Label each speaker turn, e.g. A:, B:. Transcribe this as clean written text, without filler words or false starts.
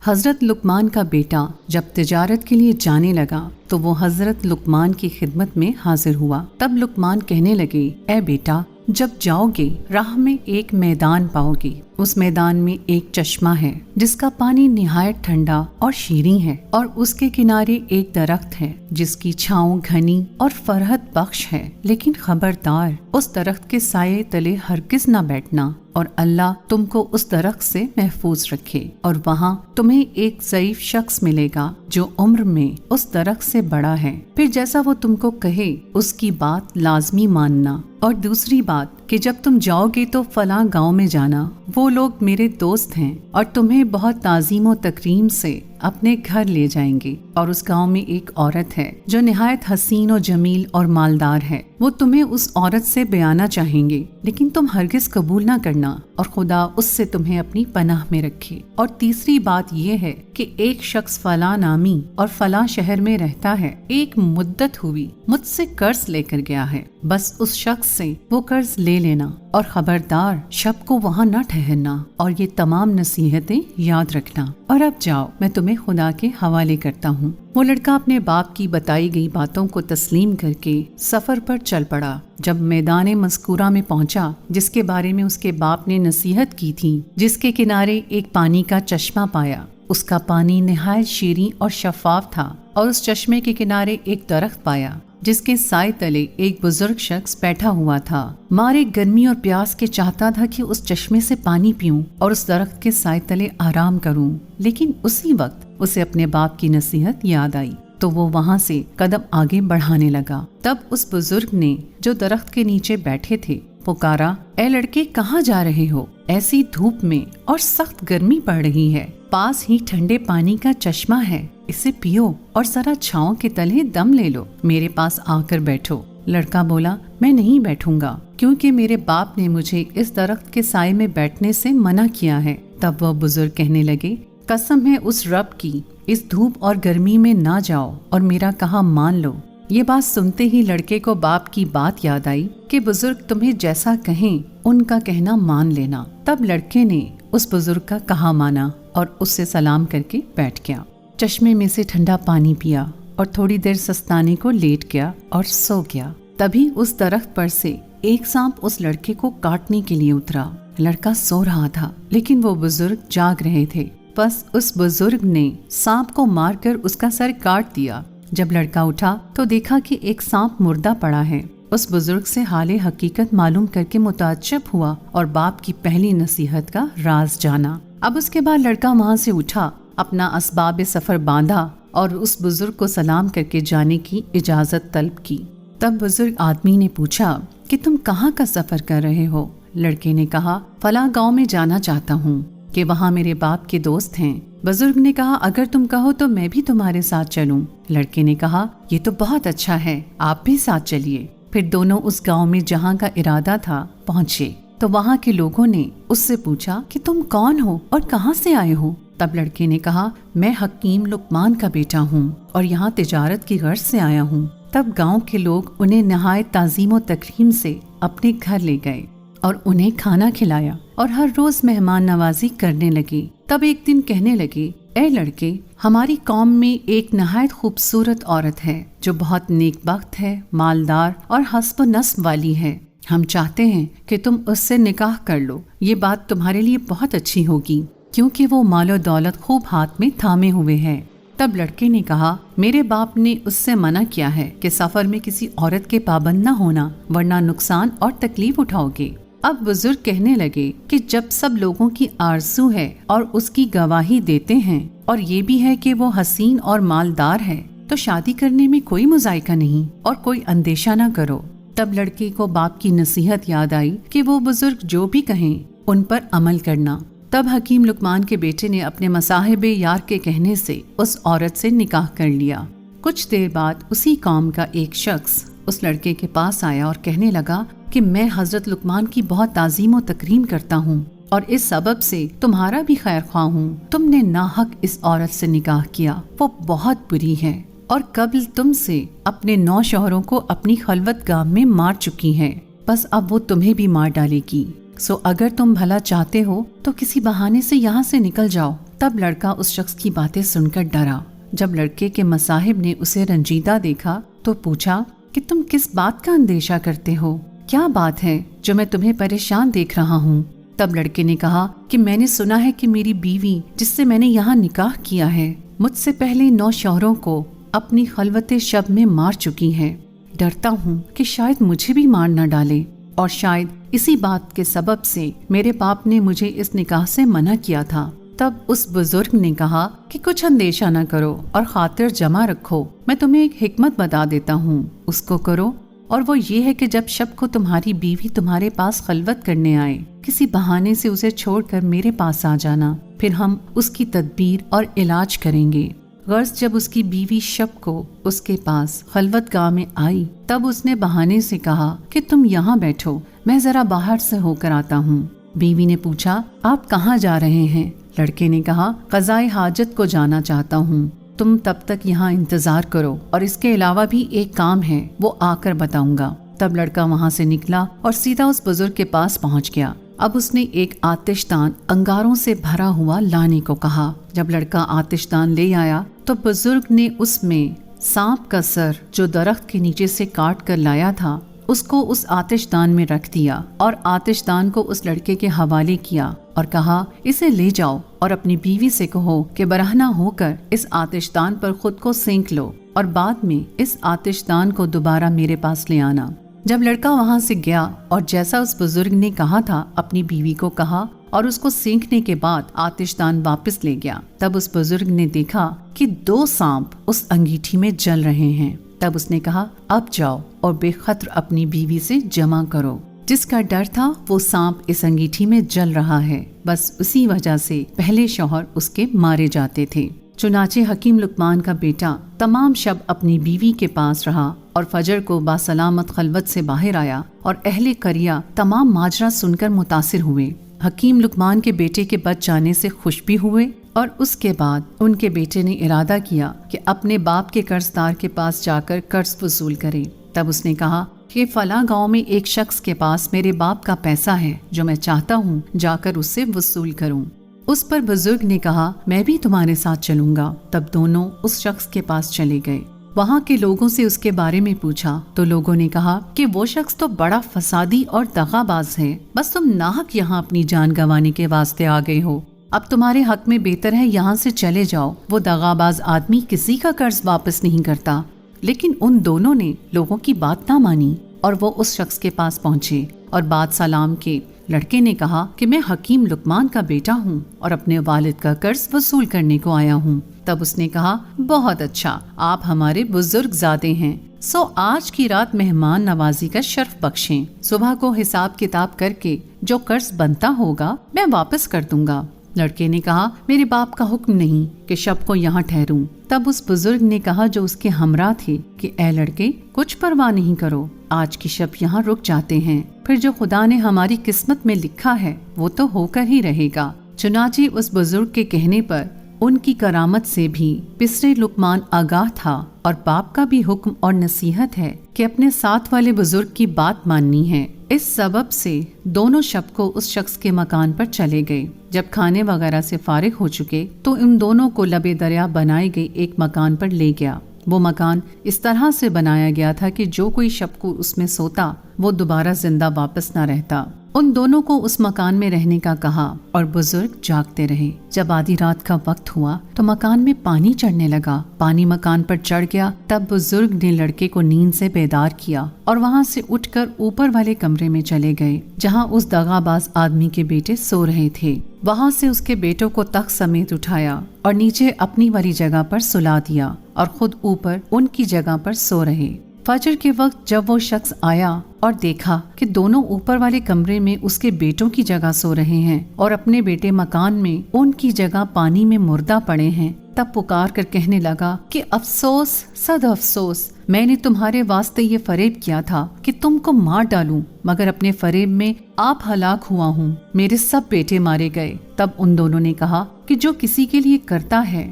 A: حضرت لقمان کا بیٹا جب تجارت کے لیے جانے لگا تو وہ حضرت لقمان کی خدمت میں حاضر ہوا۔ تب لقمان کہنے لگے، اے بیٹا، جب جاؤ گے راہ میں ایک میدان پاؤ گے، اس میدان میں ایک چشمہ ہے جس کا پانی نہایت ٹھنڈا اور شیریں ہے، اور اس کے کنارے ایک درخت ہے جس کی چھاؤں گھنی اور فرحت بخش ہے، لیکن خبردار اس درخت کے سائے تلے ہرگز نہ بیٹھنا، اور اللہ تم کو اس درخت سے محفوظ رکھے۔ اور وہاں تمہیں ایک ضعیف شخص ملے گا جو عمر میں اس درخت سے بڑا ہے، پھر جیسا وہ تم کو کہے اس کی بات لازمی ماننا، اور دوسری بات کہ جب تم جاؤ گے تو فلاں گاؤں میں جانا، وہ لوگ میرے دوست ہیں اور تمہیں بہت تعظیم و تکریم سے اپنے گھر لے جائیں گے، اور اس گاؤں میں ایک عورت ہے جو نہایت حسین و جمیل اور مالدار ہے، وہ تمہیں اس عورت سے بیانہ چاہیں گے، لیکن تم ہرگز قبول نہ کرنا، اور خدا اس سے تمہیں اپنی پناہ میں رکھے۔ اور تیسری بات یہ ہے کہ ایک شخص فلاں نامی اور فلاں شہر میں رہتا ہے، ایک مدت ہوئی مجھ سے قرض لے کر گیا ہے، بس اس شخص سے وہ قرض لے لینا، اور خبردار شب کو وہاں نہ ٹھہرنا، اور یہ تمام نصیحتیں یاد رکھنا، اور اب جاؤ، میں تمہیں خدا کے حوالے کرتا ہوں۔ وہ لڑکا اپنے باپ کی بتائی گئی باتوں کو تسلیم کر کے سفر پر چل پڑا۔ جب میدان مذکورہ میں پہنچا جس کے بارے میں اس کے باپ نے نصیحت کی تھی، جس کے کنارے ایک پانی کا چشمہ پایا، اس کا پانی نہایت شیریں اور شفاف تھا، اور اس چشمے کے کنارے ایک درخت پایا جس کے سائے تلے ایک بزرگ شخص بیٹھا ہوا تھا۔ مارے گرمی اور پیاس کے چاہتا تھا کہ اس چشمے سے پانی پیوں اور اس درخت کے سائے تلے آرام کروں، لیکن اسی وقت اسے اپنے باپ کی نصیحت یاد آئی، تو وہ وہاں سے قدم آگے بڑھانے لگا۔ تب اس بزرگ نے جو درخت کے نیچے بیٹھے تھے پکارا، اے لڑکے، کہاں جا رہے ہو؟ ایسی دھوپ میں اور سخت گرمی پڑ رہی ہے، پاس ہی ٹھنڈے پانی کا چشمہ ہے، اسے پیو اور ذرا چھاؤں کے تلے دم لے لو، میرے پاس آ کر بیٹھو۔ لڑکا بولا، میں نہیں بیٹھوں گا، کیونکہ میرے باپ نے مجھے اس درخت کے سائے میں بیٹھنے سے منع کیا ہے۔ تب وہ بزرگ کہنے لگے، قسم ہے اس رب کی، اس دھوپ اور گرمی میں نہ جاؤ اور میرا کہا مان لو۔ یہ بات سنتے ہی لڑکے کو باپ کی بات یاد آئی کہ بزرگ تمہیں جیسا کہیں ان کا کہنا مان لینا۔ تب لڑکے نے اس بزرگ کا کہا مانا اور اس سے سلام کر کے بیٹھ گیا، چشمے میں سے ٹھنڈا پانی پیا اور تھوڑی دیر سستانے کو لیٹ گیا اور سو گیا۔ تبھی اس درخت پر سے ایک سانپ اس لڑکے کو کاٹنے کے لیے اترا۔ لڑکا سو رہا تھا لیکن وہ بزرگ جاگ رہے تھے، بس اس بزرگ نے سانپ کو مار کر اس کا سر کاٹ دیا۔ جب لڑکا اٹھا تو دیکھا کہ ایک سانپ مردہ پڑا ہے۔ اس بزرگ سے حال حقیقت معلوم کر کے متعجب ہوا اور باپ کی پہلی نصیحت کا راز جانا۔ اب اس کے بعد لڑکا وہاں سے اٹھا، اپنا اسباب سفر باندھا اور اس بزرگ کو سلام کر کے جانے کی اجازت طلب کی۔ تب بزرگ آدمی نے پوچھا کہ تم کہاں کا سفر کر رہے ہو؟ لڑکے نے کہا، فلاں گاؤں میں جانا چاہتا ہوں کہ وہاں میرے باپ کے دوست ہیں۔ بزرگ نے کہا، اگر تم کہو تو میں بھی تمہارے ساتھ چلوں۔ لڑکے نے کہا، یہ تو بہت اچھا ہے، آپ بھی ساتھ چلیے۔ پھر دونوں اس گاؤں میں جہاں کا ارادہ تھا پہنچے تو وہاں کے لوگوں نے اس سے پوچھا کہ تم کون ہو اور کہاں سے آئے ہو؟ تب لڑکے نے کہا، میں حکیم لقمان کا بیٹا ہوں اور یہاں تجارت کی غرض سے آیا ہوں۔ تب گاؤں کے لوگ انہیں نہایت تعظیم و تکریم سے اپنے گھر لے گئے اور انہیں کھانا کھلایا اور ہر روز مہمان نوازی کرنے لگے۔ تب ایک دن کہنے لگے، اے لڑکے، ہماری قوم میں ایک نہایت خوبصورت عورت ہے جو بہت نیک بخت ہے، مالدار اور حسب و نسب والی ہے، ہم چاہتے ہیں کہ تم اس سے نکاح کر لو، یہ بات تمہارے لیے بہت اچھی ہوگی کیونکہ وہ مال و دولت خوب ہاتھ میں تھامے ہوئے ہے۔ تب لڑکے نے کہا، میرے باپ نے اس سے منع کیا ہے کہ سفر میں کسی عورت کے پابند نہ ہونا ورنہ نقصان اور تکلیف اٹھاؤ گے۔ اب بزرگ کہنے لگے کہ جب سب لوگوں کی آرزو ہے اور اس کی گواہی دیتے ہیں اور یہ بھی ہے کہ وہ حسین اور مالدار ہے تو شادی کرنے میں کوئی مذائقہ نہیں اور کوئی اندیشہ نہ کرو۔ تب لڑکے کو باپ کی نصیحت یاد آئی کہ وہ بزرگ جو بھی کہیں ان پر عمل کرنا۔ تب حکیم لقمان کے بیٹے نے اپنے مصاحب یار کے کہنے سے اس عورت سے نکاح کر لیا۔ کچھ دیر بعد اسی قوم کا ایک شخص اس لڑکے کے پاس آیا اور کہنے لگا کہ میں حضرت لقمان کی بہت تعظیم و تکریم کرتا ہوں اور اس سبب سے تمہارا بھی خیر خواہ ہوں۔ تم نے ناحق اس عورت سے نکاح کیا، وہ بہت بری ہے اور قبل تم سے اپنے 9 شوہروں کو اپنی خلوت گاہ میں مار چکی ہے، بس اب وہ تمہیں بھی مار ڈالے گی۔ سو اگر تم بھلا چاہتے ہو تو کسی بہانے سے یہاں سے نکل جاؤ، تب لڑکا اس شخص کی باتیں سن کر ڈرا۔ جب لڑکے کے مصاحب نے اسے رنجیدہ دیکھا تو پوچھا کہ تم کس بات کا اندیشہ کرتے ہو؟ کیا بات ہے جو میں تمہیں پریشان دیکھ رہا ہوں؟ تب لڑکے نے کہا کہ میں نے سنا ہے کہ میری بیوی جس سے میں نے یہاں نکاح کیا ہے مجھ سے پہلے 9 شوہروں کو اپنی خلوت شب میں مار چکی ہے۔ ڈرتا ہوں کہ شاید مجھے بھی مار نہ ڈالے، اور شاید اسی بات کے سبب سے میرے باپ نے مجھے اس نکاح سے منع کیا تھا۔ تب اس بزرگ نے کہا کہ کچھ اندیشہ نہ کرو اور خاطر جمع رکھو، میں تمہیں ایک حکمت بتا دیتا ہوں، اس کو کرو، اور وہ یہ ہے کہ جب شب کو تمہاری بیوی تمہارے پاس خلوت کرنے آئے، کسی بہانے سے اسے چھوڑ کر میرے پاس آ جانا، پھر ہم اس کی تدبیر اور علاج کریں گے۔ غرض جب اس کی بیوی شب کو اس کے پاس خلوت گاہ میں آئی تب اس نے بہانے سے کہا کہ تم یہاں بیٹھو، میں ذرا باہر سے ہو کر آتا ہوں۔ بیوی نے پوچھا آپ کہاں جا رہے ہیں؟ لڑکے نے کہا قضائے حاجت کو جانا چاہتا ہوں، تم تب تک یہاں انتظار کرو، اور اس کے علاوہ بھی ایک کام ہے، وہ آ کر بتاؤں گا۔ تب لڑکا وہاں سے نکلا اور سیدھا اس بزرگ کے پاس پہنچ گیا۔ اب اس نے ایک آتش دان انگاروں سے بھرا ہوا لانے کو کہا۔ جب لڑکا آتش دان لے آیا تو بزرگ نے اس میں سانپ کا سر جو درخت کے نیچے سے کاٹ کر لایا تھا اس کو اس آتش دان میں رکھ دیا، اور آتش دان کو اس لڑکے کے حوالے کیا اور کہا اسے لے جاؤ اور اپنی بیوی سے کہو کہ برہنہ ہو کر اس آتش دان پر خود کو سینک لو، اور بعد میں اس آتش دان کو دوبارہ میرے پاس لے آنا۔ جب لڑکا وہاں سے گیا اور جیسا اس بزرگ نے کہا تھا اپنی بیوی کو کہا اور اس کو سینکنے کے بعد آتش دان واپس لے گیا، تب اس بزرگ نے دیکھا کہ 2 سانپ اس انگیٹھی میں جل رہے ہیں۔ تب اس نے کہا اب جاؤ اور بے خطر اپنی بیوی سے جمع کرو، جس کا ڈر تھا وہ سانپ اس انگیٹھی میں جل رہا ہے، بس اسی وجہ سے پہلے شوہر اس کے مارے جاتے تھے۔ چنانچہ حکیم لقمان کا بیٹا تمام شب اپنی بیوی کے پاس رہا اور فجر کو باسلامت خلوت سے باہر آیا، اور اہل قریہ تمام ماجرا سن کر متاثر ہوئے۔ حکیم لقمان کے بیٹے کے بچ جانے سے خوش بھی ہوئے، اور اس کے بعد ان کے بیٹے نے ارادہ کیا کہ اپنے باپ کے قرض دار کے پاس جا کر قرض وصول کرے۔ تب اس نے کہا کہ فلاں گاؤں میں ایک شخص کے پاس میرے باپ کا پیسہ ہے جو میں چاہتا ہوں جا کر اس سے وصول کروں۔ اس پر بزرگ نے کہا میں بھی تمہارے ساتھ چلوں گا۔ تب دونوں اس شخص کے پاس چلے گئے۔ وہاں کے لوگوں سے اس کے بارے میں پوچھا تو لوگوں نے کہا کہ وہ شخص تو بڑا فسادی اور دغا باز ہے، بس تم ناحق یہاں اپنی جان گنوانے کے واسطے آ گئے ہو، اب تمہارے حق میں بہتر ہے یہاں سے چلے جاؤ، وہ دغا باز آدمی کسی کا قرض واپس نہیں کرتا۔ لیکن ان دونوں نے لوگوں کی بات نہ مانی اور وہ اس شخص کے پاس پہنچے، اور بعد سلام کے لڑکے نے کہا کہ میں حکیم لقمان کا بیٹا ہوں اور اپنے والد کا قرض وصول کرنے کو آیا ہوں۔ تب اس نے کہا بہت اچھا، آپ ہمارے بزرگ زادے ہیں، سو آج کی رات مہمان نوازی کا شرف بخشیں، صبح کو حساب کتاب کر کے جو قرض بنتا ہوگا میں واپس کر دوں گا۔ لڑکے نے کہا میرے باپ کا حکم نہیں کہ شب کو یہاں ٹھہروں۔ تب اس بزرگ نے کہا جو اس کے ہمراہ تھے کہ اے لڑکے کچھ پرواہ نہیں کرو، آج کی شب یہاں رک جاتے ہیں، پھر جو خدا نے ہماری قسمت میں لکھا ہے وہ تو ہو کر ہی رہے گا۔ چنانچہ اس بزرگ کے کہنے پر ان کی کرامت سے بھی پسرے لقمان آگاہ تھا، اور باپ کا بھی حکم اور نصیحت ہے کہ اپنے ساتھ والے بزرگ کی بات ماننی ہے۔ اس سبب سے دونوں شب کو اس شخص کے مکان پر چلے گئے۔ جب کھانے وغیرہ سے فارغ ہو چکے تو ان دونوں کو لبے دریا بنائے گئے ایک مکان پر لے گیا۔ وہ مکان اس طرح سے بنایا گیا تھا کہ جو کوئی شب کو اس میں سوتا وہ دوبارہ زندہ واپس نہ رہتا۔ ان دونوں کو اس مکان میں رہنے کا کہا اور بزرگ جاگتے رہے۔ جب آدھی رات کا وقت ہوا تو مکان میں پانی چڑھنے لگا، پانی مکان پر چڑھ گیا۔ تب بزرگ نے لڑکے کو نیند سے بیدار کیا اور وہاں سے اٹھ کر اوپر والے کمرے میں چلے گئے جہاں اس دغا باز آدمی کے بیٹے سو رہے تھے۔ وہاں سے اس کے بیٹوں کو تخت سمیت اٹھایا اور نیچے اپنی والی جگہ پر سلا دیا اور خود اوپر ان کی جگہ پر سو رہے۔ فجر کے وقت جب وہ شخص آیا اور دیکھا کہ دونوں اوپر والے کمرے میں اس کے بیٹوں کی جگہ سو رہے ہیں اور اپنے بیٹے مکان میں ان کی جگہ پانی میں مردہ پڑے ہیں، تب پکار کر کہنے لگا کہ افسوس صد افسوس، میں نے تمہارے واسطے یہ فریب کیا تھا کہ تم کو مار ڈالوں، مگر اپنے فریب میں آپ ہلاک ہوا ہوں، میرے سب بیٹے مارے گئے۔ تب ان دونوں نے کہا کہ جو کسی کے لیے کرتا ہے